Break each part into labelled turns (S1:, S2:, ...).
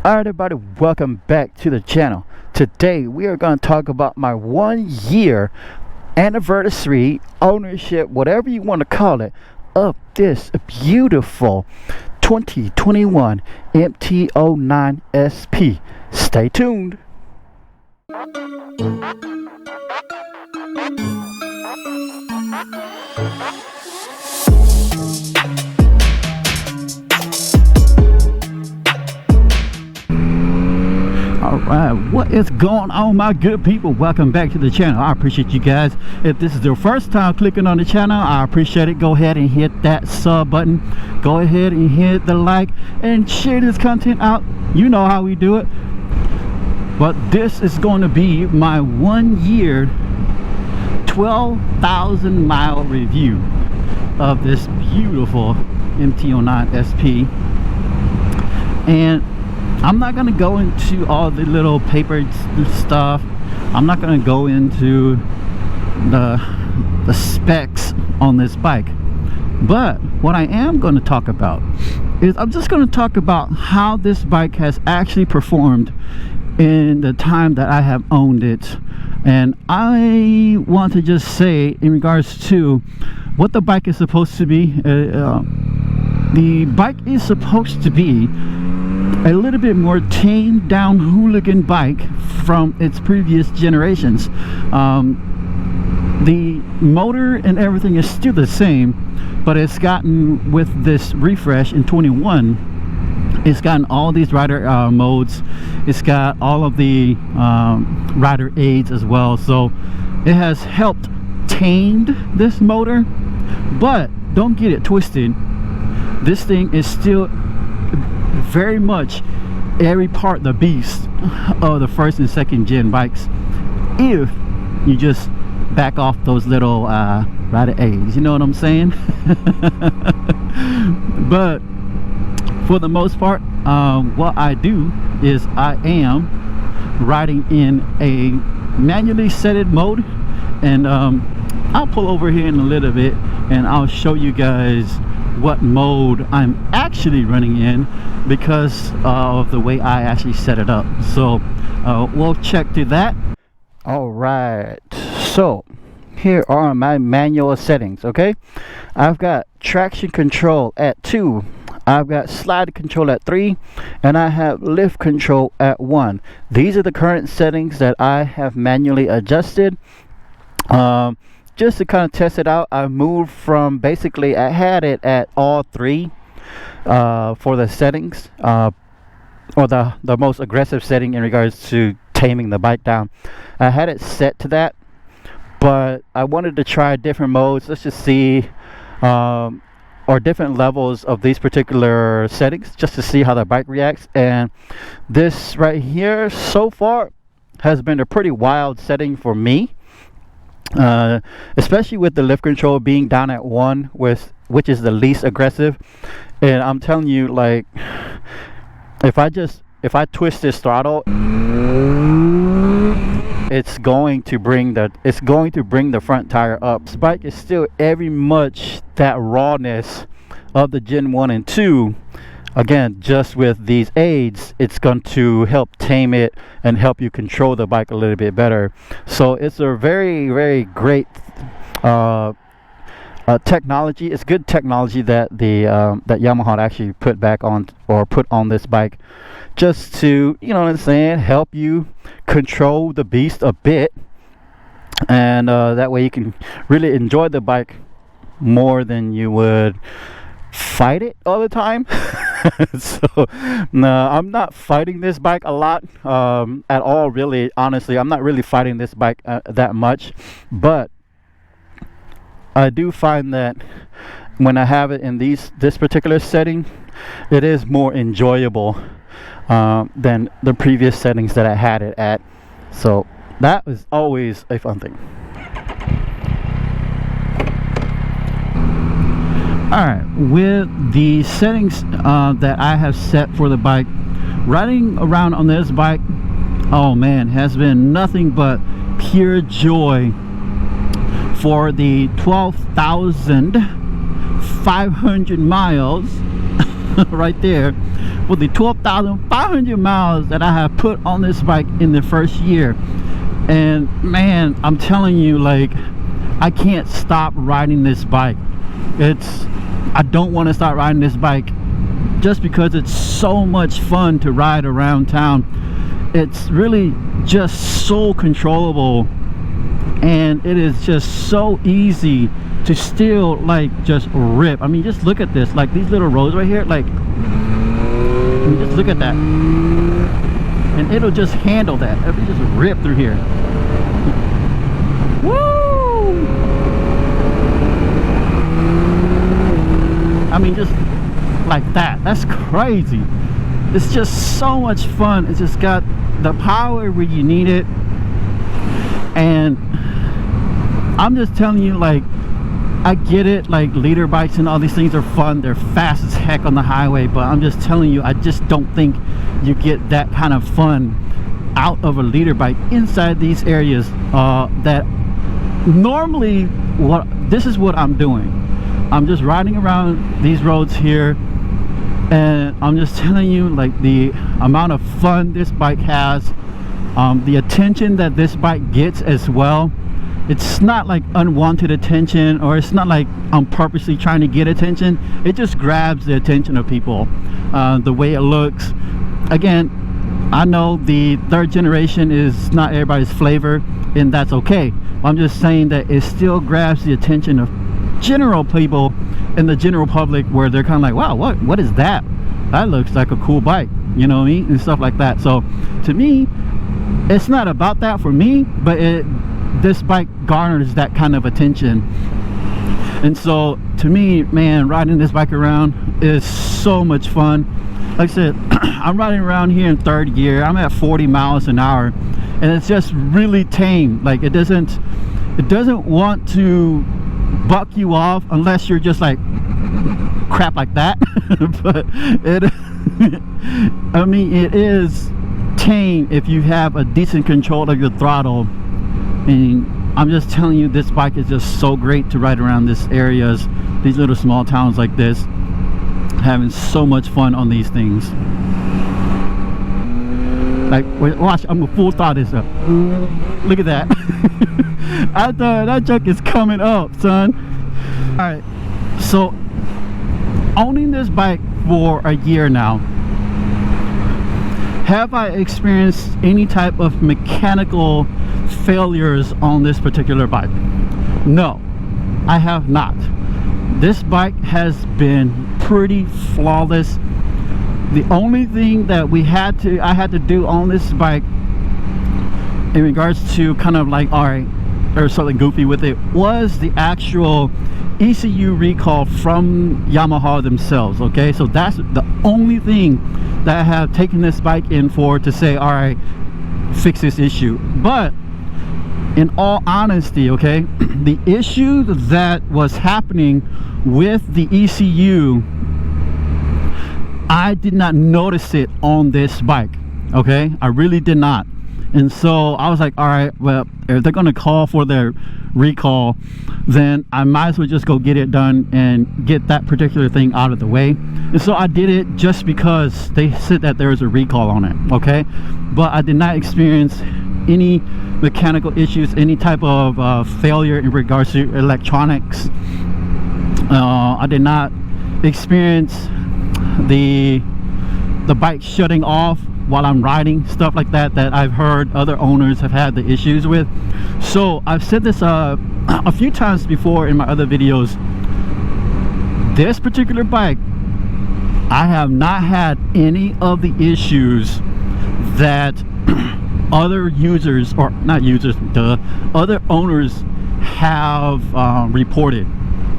S1: Alright everybody, welcome back to the channel. Today we are going to talk about my 1 year anniversary, ownership, whatever you want to call it, of this beautiful 2021 MT09SP. Stay tuned. Alright, what is going on, my good people? Welcome back to the channel. I appreciate you guys. If this is your first time clicking on the channel, I appreciate it. Go ahead and hit that sub button. Go ahead and hit the like and share this content out. You know how we do it. But this is going to be my 1 year 12,000 mile review of this beautiful MT09SP. And I'm not going to go into all the little paper stuff. I'm not going to go into the specs on this bike. But what I am going to talk about is I'm just going to talk about how this bike has actually performed in the time that I have owned it. And I want to just say, in regards to what the bike is supposed to be, the bike is supposed to be a little bit more tamed down hooligan bike from its previous generations. The motor and everything is still the same, but it's gotten, with this refresh in 21, it's gotten all these rider modes. It's got all of the rider aids as well, so it has helped tamed this motor. But don't get it twisted, this thing is still very much every part the beast of the first and second gen bikes, if you just back off those little rider aids, you know what I'm saying? But for the most part, what I do is I am riding in a manually setted mode, and I'll pull over here in a little bit and I'll show you guys what mode I'm actually running in, because of the way I actually set it up. So we'll check to that. Alright, so here are my manual settings. Okay, I've got traction control at 2, I've got slide control at 3, and I have lift control at 1. These are the current settings that I have manually adjusted. Just to kind of test it out, I moved from, basically I had it at all 3 for the settings, or the most aggressive setting in regards to taming the bike down. I had it set to that, but I wanted to try different modes. Let's just see, or different levels of these particular settings, just to see how the bike reacts. And this right here so far has been a pretty wild setting for me. Especially with the lift control being down at 1, which is the least aggressive. And I'm telling you, like, if I twist this throttle, it's going to bring the front tire up. This bike is still very much that rawness of the Gen 1 and 2. Again, just with these aids, it's going to help tame it and help you control the bike a little bit better. So it's a very, very great technology. It's good technology that that Yamaha actually put on this bike, just to, you know what I'm saying, help you control the beast a bit, and that way you can really enjoy the bike more than you would fight it all the time. So no, I'm not fighting this bike a lot at all, really. Honestly, I'm not really fighting this bike that much, but I do find that when I have it in this particular setting, it is more enjoyable than the previous settings that I had it at. So that is always a fun thing. Alright, with the settings that I have set for the bike, riding around on this bike, oh man, has been nothing but pure joy. For the 12,500 miles right there, for the 12,500 miles that I have put on this bike in the first year. And man, I'm telling you, like, I can't stop riding this bike. I don't want to stop riding this bike just because it's so much fun to ride around town. It's really just so controllable, and it is just so easy to still like just rip. I mean, just look at this, like these little roads right here, like, I mean, just look at that, and it'll just handle that. It'll just rip through here. Woo! I mean, just like that. That's crazy. It's just so much fun. It's just got the power where you need it. And I'm just telling you, like, I get it, like leader bikes and all these things are fun, they're fast as heck on the highway, but I'm just telling you, I just don't think you get that kind of fun out of a leader bike inside these areas that normally this is what I'm doing. I'm just riding around these roads here, and I'm just telling you, like, the amount of fun this bike has, the attention that this bike gets as well. It's not like unwanted attention, or it's not like I'm purposely trying to get attention. It just grabs the attention of people. The way it looks, again, I know the third generation is not everybody's flavor, and that's okay. I'm just saying that it still grabs the attention of general people in the general public, where they're kind of like, wow, what is that? That looks like a cool bike, you know what I mean, and stuff like that. So to me, it's not about that for me, but this bike garners that kind of attention. And so to me, man, riding this bike around is so much fun. Like I said, I'm riding around here in third gear. I'm at 40 miles an hour, and it's just really tame. Like, it doesn't want to buck you off unless you're just like crap like that. But I mean, it is tame if you have a decent control of your throttle. And I'm just telling you, this bike is just so great to ride around these areas, these little small towns like this, having so much fun on these things. Like, watch, I'm gonna full throttle this up. Look at that. I thought that truck is coming up, son. All right, so owning this bike for a year now, have I experienced any type of mechanical failures on this particular bike? No, I have not. This bike has been pretty flawless. The only thing that I had to do on this bike in regards to kind of like, all right, or something goofy with it, was the actual ECU recall from Yamaha themselves. Okay, so that's the only thing that I have taken this bike in for, to say, all right, fix this issue. But in all honesty, okay, the issue that was happening with the ECU, I did not notice it on this bike. Okay, I really did not. And so I was like, all right, well, if they're gonna call for their recall, then I might as well just go get it done and get that particular thing out of the way. And so I did it just because they said that there was a recall on it. Okay, but I did not experience any mechanical issues, any type of failure in regards to electronics. I did not experience the bike shutting off while I'm riding, stuff like that I've heard other owners have had the issues with. So I've said this a few times before in my other videos. This particular bike, I have not had any of the issues that other users, or not users, other owners have reported.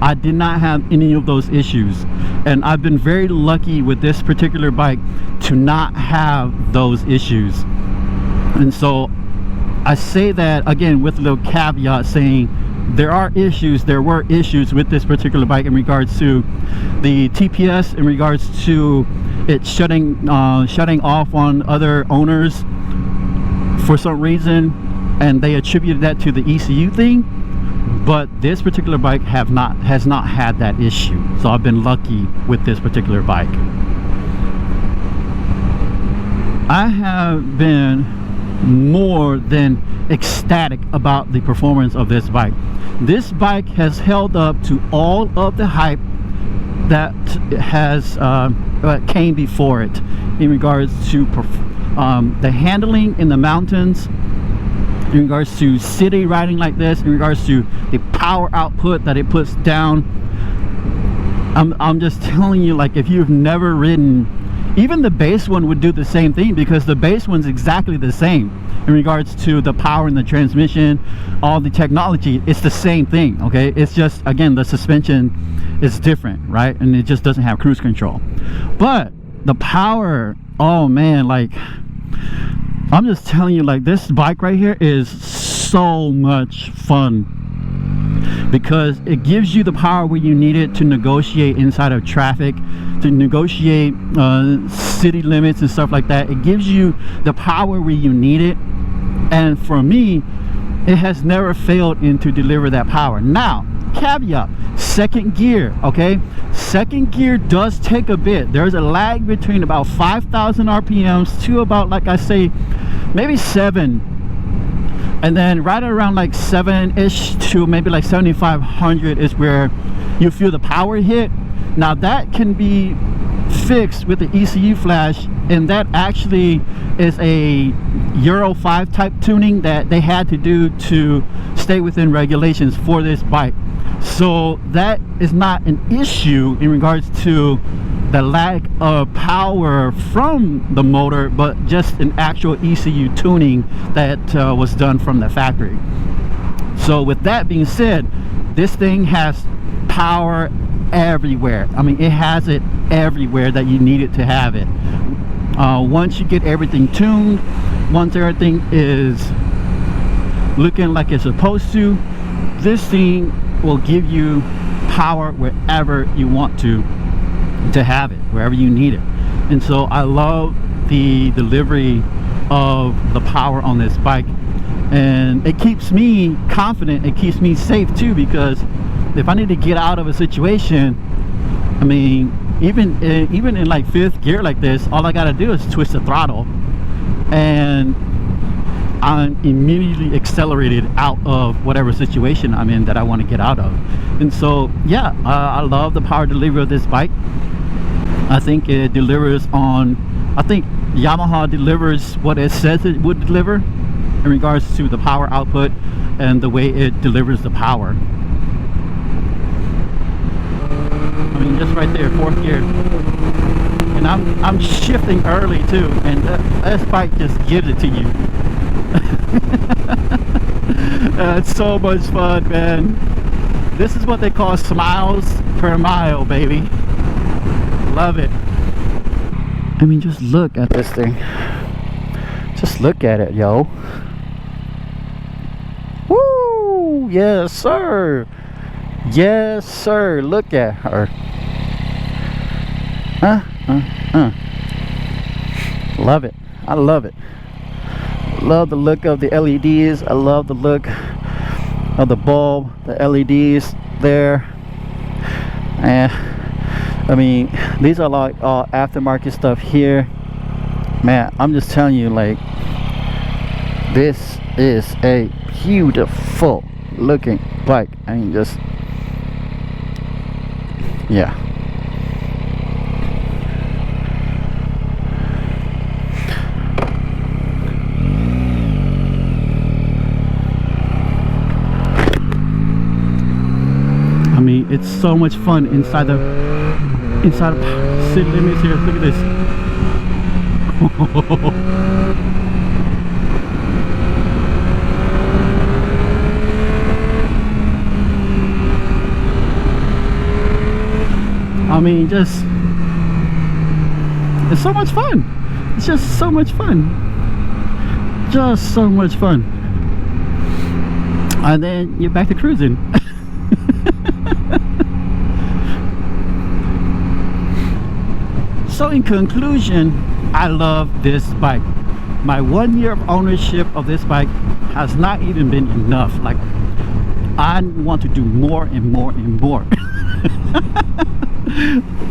S1: I did not have any of those issues, and I've been very lucky with this particular bike to not have those issues. And so I say that again with a little caveat, saying there were issues with this particular bike in regards to the TPS, in regards to it shutting off on other owners for some reason, and they attributed that to the ECU thing. But this particular bike has not had that issue, so I've been lucky with this particular bike. I have been more than ecstatic about the performance of this bike. This bike has held up to all of the hype that has came before it in regards to the handling in the mountains, in regards to city riding like this, in regards to the power output that it puts down. I'm just telling you, like, if you've never ridden, even the base one would do the same thing, because the base one's exactly the same in regards to the power in the transmission, all the technology. It's the same thing, okay? It's just, again, the suspension is different, right? And it just doesn't have cruise control. But the power, oh man, like, I'm just telling you, like, this bike right here is so much fun, because it gives you the power where you need it to negotiate inside of traffic, to negotiate city limits and stuff like that. It gives you the power where you need it, and for me, it has never failed in to deliver that power. Now, caveat, second gear, okay? Second gear does take a bit. There's a lag between about 5,000 RPMs to about, like I say, maybe 7, and then right around like 7-ish to maybe like 7,500 is where you feel the power hit. Now that can be fixed with the ECU flash, and that actually is a Euro 5 type tuning that they had to do to stay within regulations for this bike. So that is not an issue in regards to the lack of power from the motor, but just an actual ECU tuning that was done from the factory. So with that being said, this thing has power everywhere. I mean, it has it everywhere that you need it to have it. Once you get everything tuned, once everything is looking like it's supposed to, this thing will give you power wherever you want to have it, wherever you need it. And so I love the delivery of the power on this bike, and it keeps me confident, it keeps me safe too, because if I need to get out of a situation, I mean, even in like 5th gear like this, all I gotta do is twist the throttle and I'm immediately accelerated out of whatever situation I'm in that I want to get out of. And so yeah, I love the power delivery of this bike. I think it delivers on, I think Yamaha delivers what it says it would deliver in regards to the power output and the way it delivers the power. I mean, just right there, 4th gear, and I'm shifting early too, and this bike just gives it to you. It's so much fun, man. This is what they call smiles per mile, baby. Love it. I mean, just look at this thing. Just look at it, yo. Woo! Yes, sir. Yes, sir. Look at her. Love it. I love it. Love the look of the LEDs. I love the look of the bulb, the LEDs there. And I mean, these are like all aftermarket stuff here. Man, I'm just telling you, like, this is a beautiful looking bike. I mean, just, yeah. I mean, it's so much fun inside the city limits here. Look at this. I mean, just, it's so much fun. It's just so much fun. Just so much fun. And then you're back to cruising. So in conclusion, I love this bike. My 1 year of ownership of this bike has not even been enough. Like, I want to do more and more and more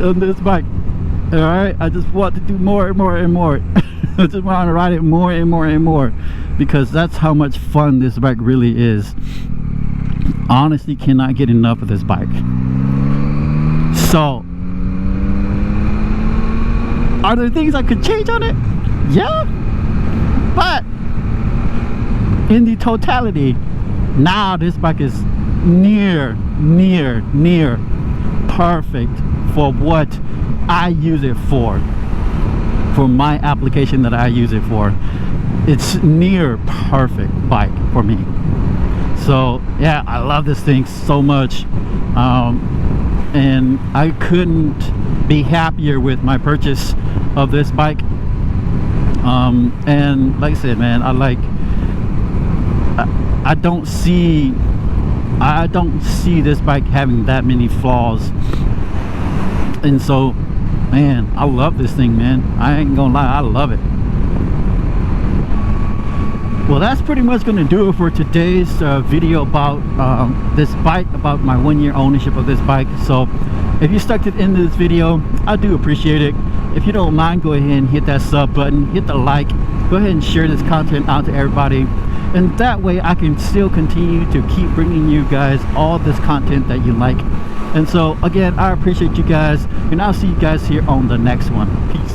S1: on this bike. All right, I just want to do more and more and more. I just want to ride it more and more and more, because that's how much fun this bike really is. Honestly, cannot get enough of this bike. So, are there things I could change on it? Yeah, but in the totality, now this bike is near perfect for what I use it for my application that I use it for. It's near perfect bike for me. So yeah, I love this thing so much, and I couldn't be happier with my purchase of this bike. And like I said, man, I don't see this bike having that many flaws, and so, man, I love this thing, man. I ain't gonna lie, I love it. Well, that's pretty much gonna do it for today's video about this bike, about my 1-year ownership of this bike. So if you stuck to the end of this video, I do appreciate it. If you don't mind, go ahead and hit that sub button, hit the like, go ahead and share this content out to everybody, and that way I can still continue to keep bringing you guys all this content that you like. And so again, I appreciate you guys, and I'll see you guys here on the next one. Peace.